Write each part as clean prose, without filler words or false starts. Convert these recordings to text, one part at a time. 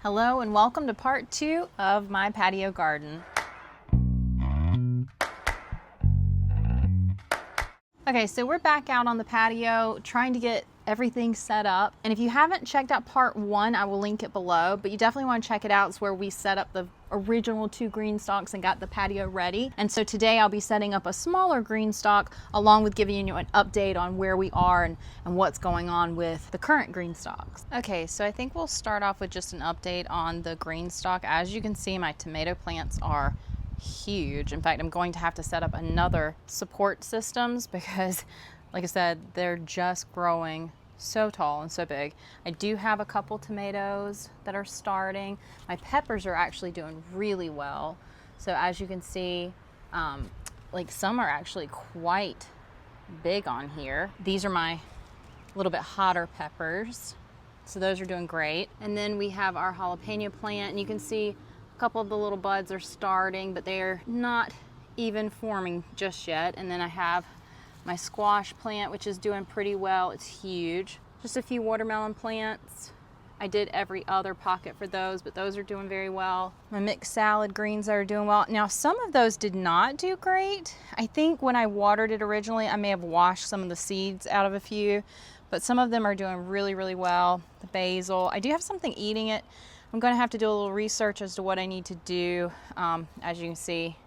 Hello and welcome to part 2 of my patio garden. Okay, so we're back out on the patio trying to get everything set up. And if you haven't checked out part 1, I will link it below, but you definitely want to check it out. It's where we set up the original 2 green stalks and got the patio ready. And so today I'll be setting up a smaller green stalk along with giving you an update on where we are and what's going on with the current green stalks. Okay, so I think we'll start off with just an update on the green stalk. As you can see, my tomato plants are huge. In fact, I'm going to have to set up another support systems because, like I said, they're just growing so tall and so big. I do have a couple tomatoes that are starting. My peppers are actually doing really well. So as you can see, like some are actually quite big on here. These are my little bit hotter peppers. So those are doing great. And then we have our jalapeno plant, and you can see a couple of the little buds are starting, but they're not even forming just yet. And then I have my squash plant, which is doing pretty well. It's huge. Just a few watermelon plants. I did every other pocket for those, but those are doing very well. My mixed salad greens are doing well. Now, some of those did not do great. I think when I watered it originally, I may have washed some of the seeds out of a few, but some of them are doing really, really well. The basil, I do have something eating it. I'm gonna have to do a little research as to what I need to do. As you can see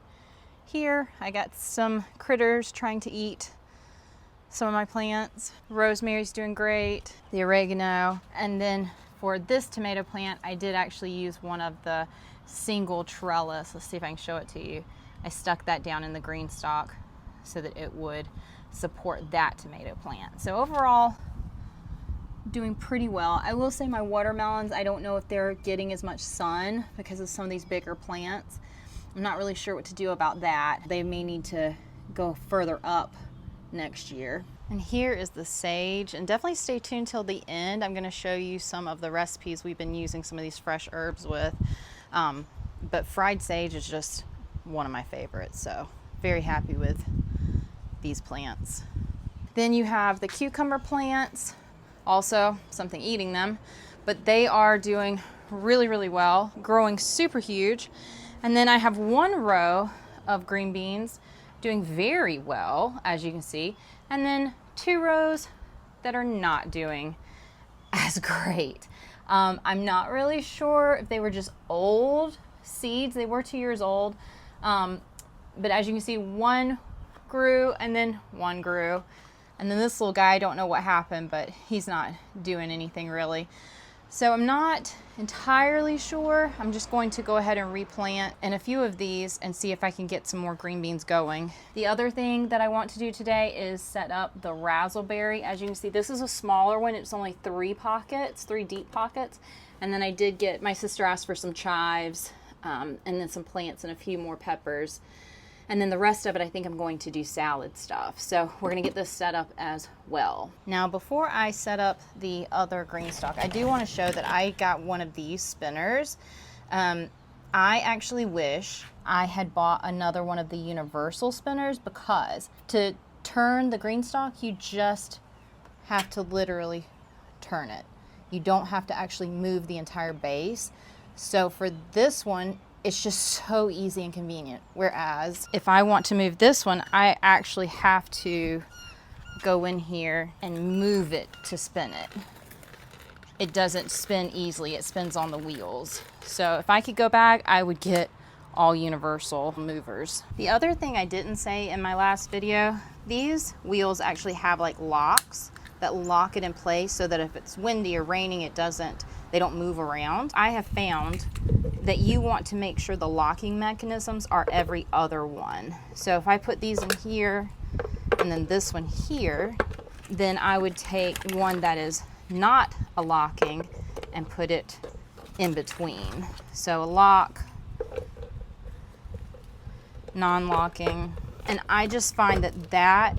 here, I got some critters trying to eat some of my plants. Rosemary's doing great, the oregano. And then for this tomato plant, I did actually use one of the single trellis. Let's see if I can show it to you. I stuck that down in the green stalk so that it would support that tomato plant. So overall, doing pretty well. I will say my watermelons, I don't know if they're getting as much sun because of some of these bigger plants. I'm not really sure what to do about that. They may need to go further up next year. And here is the sage, and definitely stay tuned till the end. I'm going to show you some of the recipes we've been using some of these fresh herbs with. But fried sage is just one of my favorites, so very happy with these plants. Then you have the cucumber plants, also something eating them, but they are doing really, really well, growing super huge. And then I have one row of green beans doing very well, as you can see, and then 2 rows that are not doing as great. I'm not really sure if they were just old seeds. They were 2 years old, but as you can see, one grew and then one grew, and then this little guy, I don't know what happened, but he's not doing anything really. So I'm not entirely sure. I'm just going to go ahead and replant in a few of these and see if I can get some more green beans going. The other thing that I want to do today is set up the razzleberry. As you can see, this is a smaller one. It's only 3 pockets, 3 deep pockets. And then I did get, my sister asked for some chives, and then some plants and a few more peppers. And then the rest of it, I think I'm going to do salad stuff. So we're gonna get this set up as well. Now, before I set up the other green stalk, I do wanna show that I got one of these spinners. I actually wish I had bought another one of the universal spinners, because to turn the green stalk, you just have to literally turn it. You don't have to actually move the entire base. So for this one, it's just so easy and convenient. Whereas if I want to move this one, I actually have to go in here and move it to spin it. It doesn't spin easily, it spins on the wheels. So if I could go back, I would get all universal movers. The other thing I didn't say in my last video, these wheels actually have like locks that lock it in place so that if it's windy or raining, they don't move around. I have found that you want to make sure the locking mechanisms are every other one. So if I put these in here and then this one here, then I would take one that is not a locking and put it in between. So a lock, non-locking, and I just find that that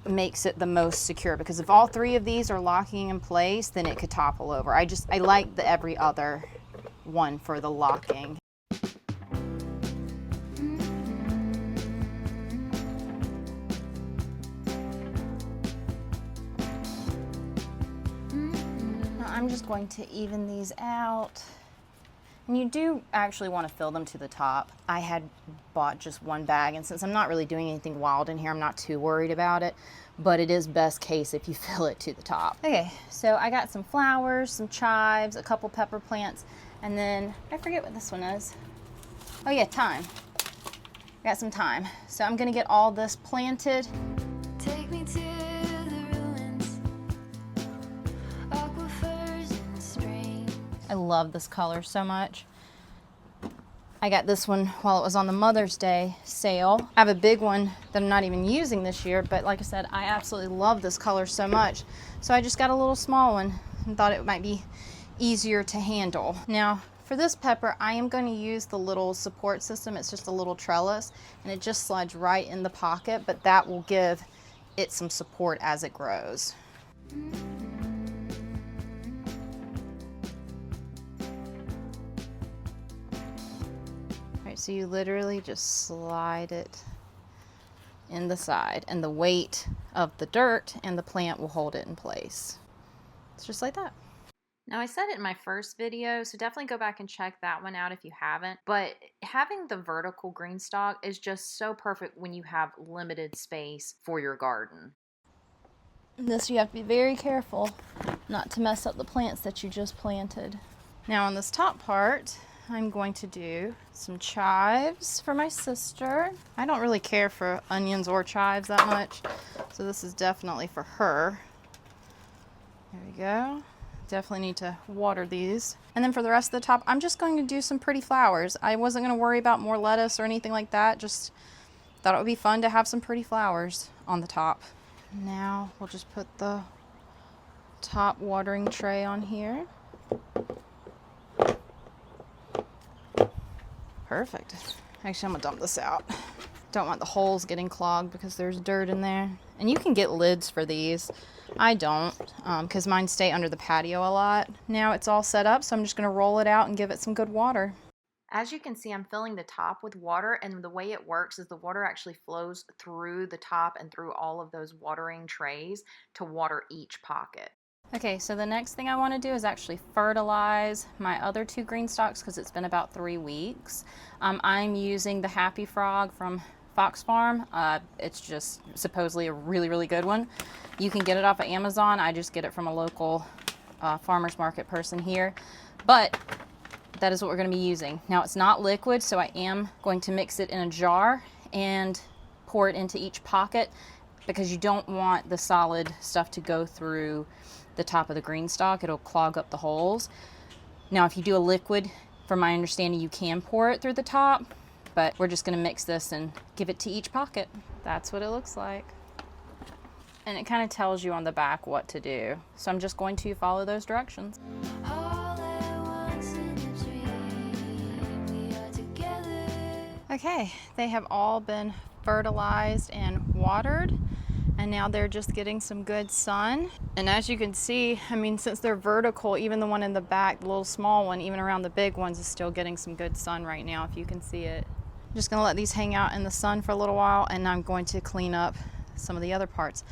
makes it the most secure, because if all 3 of these are locking in place, then it could topple over. I like the every other one for the locking. Now I'm just going to even these out And you do actually want to fill them to the top. I had bought just one bag, and since I'm not really doing anything wild in here, I'm not too worried about it, but it is best case if you fill it to the top. Okay, so I got some flowers, some chives, a couple pepper plants, and then I forget what this one is. Oh yeah, thyme. I got some thyme. So I'm gonna get all this planted. Take me to the ruins, aquifers in spring. I love this color so much. I got this one while it was on the Mother's Day sale. I have a big one that I'm not even using this year, but like I said, I absolutely love this color so much. So I just got a little small one and thought it might be easier to handle. Now, for this pepper, I am going to use the little support system. It's just a little trellis, and it just slides right in the pocket, but that will give it some support as it grows. Alright, so you literally just slide it in the side, and the weight of the dirt and the plant will hold it in place. It's just like that. Now, I said it in my first video, so definitely go back and check that one out if you haven't. But having the vertical Greenstalk is just so perfect when you have limited space for your garden. This, you have to be very careful not to mess up the plants that you just planted. Now, on this top part, I'm going to do some chives for my sister. I don't really care for onions or chives that much, so this is definitely for her. There we go. Definitely need to water these. And then for the rest of the top, I'm just going to do some pretty flowers. I wasn't going to worry about more lettuce or anything like that. Just thought it would be fun to have some pretty flowers on the top. Now we'll just put the top watering tray on here. Perfect. Actually, I'm gonna dump this out. Don't want the holes getting clogged because there's dirt in there. And you can get lids for these. I don't, because mine stay under the patio a lot. Now it's all set up, so I'm just going to roll it out and give it some good water. As you can see, I'm filling the top with water, and the way it works is the water actually flows through the top and through all of those watering trays to water each pocket. Okay, so the next thing I want to do is actually fertilize my other two Greenstalks because it's been about 3 weeks. I'm using the Happy Frog from Fox Farm. It's just supposedly a really, really good one. You can get it off of Amazon. I just get it from a local farmer's market person here. But that is what we're going to be using. Now, it's not liquid, so I am going to mix it in a jar and pour it into each pocket because you don't want the solid stuff to go through the top of the Greenstalk. It'll clog up the holes. Now, if you do a liquid, from my understanding, you can pour it through the top, but we're just going to mix this and give it to each pocket. That's what it looks like. And it kind of tells you on the back what to do. So I'm just going to follow those directions. Okay, they have all been fertilized and watered, and now they're just getting some good sun. And as you can see, I mean, since they're vertical, even the one in the back, the little small one, even around the big ones, is still getting some good sun right now, if you can see it. I'm just gonna let these hang out in the sun for a little while, and I'm going to clean up some of the other parts.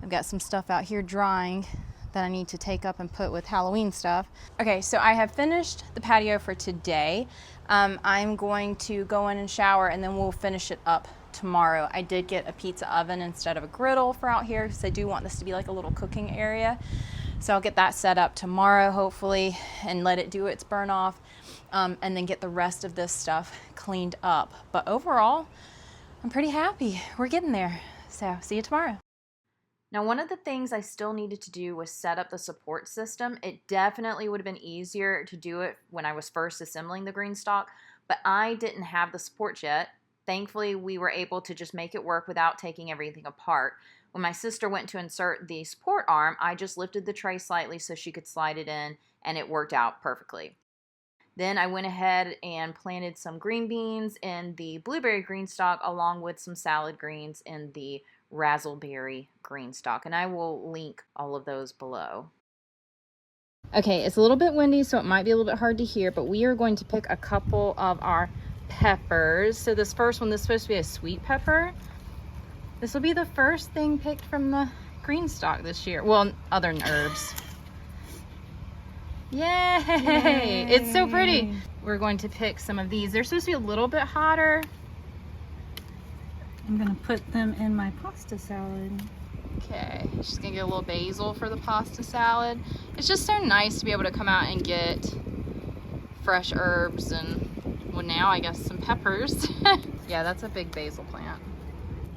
I've got some stuff out here drying that I need to take up and put with Halloween stuff. Okay, so I have finished the patio for today. I'm going to go in and shower, and then we'll finish it up tomorrow. I did get a pizza oven instead of a griddle for out here because I do want this to be like a little cooking area. So I'll get that set up tomorrow, hopefully, and let it do its burn off, and then get the rest of this stuff cleaned up. But overall, I'm pretty happy. We're getting there. So see you tomorrow. Now, one of the things I still needed to do was set up the support system. It definitely would have been easier to do it when I was first assembling the Greenstalk, but I didn't have the support yet. Thankfully, we were able to just make it work without taking everything apart. When my sister went to insert the support arm, I just lifted the tray slightly so she could slide it in, and it worked out perfectly. Then I went ahead and planted some green beans in the blueberry Greenstalk along with some salad greens in the razzleberry Greenstalk, and I will link all of those below. Okay, it's a little bit windy, so it might be a little bit hard to hear, but we are going to pick a couple of our peppers. So this first one, this is supposed to be a sweet pepper. This will be the first thing picked from the Greenstalk this year. Well, other than herbs. Yay! It's so pretty. we're going to pick some of these. They're supposed to be a little bit hotter. I'm gonna put them in my pasta salad. Okay, she's gonna get a little basil for the pasta salad. It's just so nice to be able to come out and get fresh herbs and, well, now I guess some peppers. Yeah, that's a big basil plant.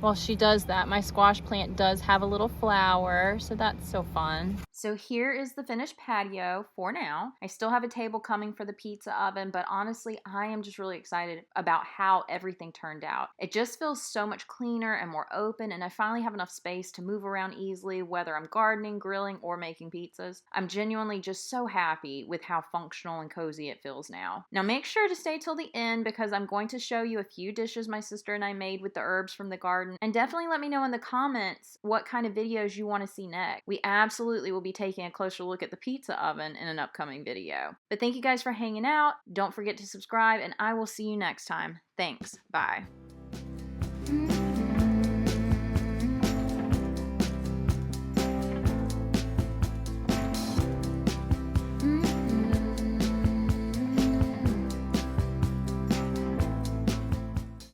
While she does that, my squash plant does have a little flower, so that's so fun. So here is the finished patio for now. I still have a table coming for the pizza oven, but honestly, I am just really excited about how everything turned out. It just feels so much cleaner and more open, and I finally have enough space to move around easily, whether I'm gardening, grilling, or making pizzas. I'm genuinely just so happy with how functional and cozy it feels now. Now make sure to stay till the end because I'm going to show you a few dishes my sister and I made with the herbs from the garden, and definitely let me know in the comments what kind of videos you want to see next. We absolutely will be taking a closer look at the pizza oven in an upcoming video. But thank you guys for hanging out. Don't forget to subscribe, and I will see you next time. Thanks. Bye.